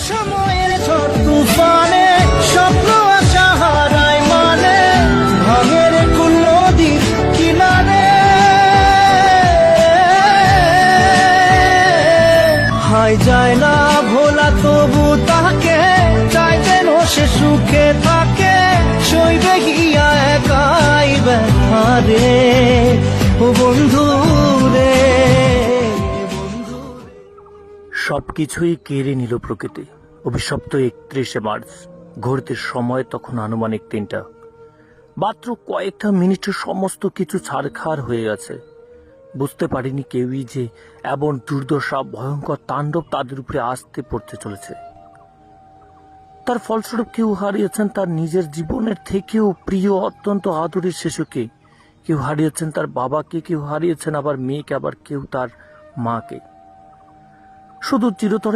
সময়ের ঝড় তুফানে স্বপ্ন আশা হারায় মানে ভাঙের কুল নদীর কিনারে হাই যায় না ভোলা তবু তাকে চাইবেন সে সুখে থাকে সইবে গিয়া একাই ব্যথারে ও বন্ধু রে। সবকিছুই কেড়ে নিল প্রকৃতি। অভিশপ্ত 31 মার্চ, ঘড়িতে সময় তখন আনুমানিক 3টা। মাত্র কয়েকটা মিনিটে সমস্ত কিছু ছারখার হয়ে গেছে। বুঝতে পারিনি কেউই যে এমন দুর্দশা, ভয়ঙ্কর তাণ্ডব তাদের উপরে আসতে পড়তে চলেছে। তার ফলস্বরূপ কেউ হারিয়েছেন তার নিজের জীবনের থেকেও প্রিয়, অত্যন্ত আদরের শিশুকে, কেউ হারিয়েছেন তার বাবাকে, কেউ হারিয়েছেন আবার মেয়েকে, আবার কেউ তার মাকে। শুধু চিরতরে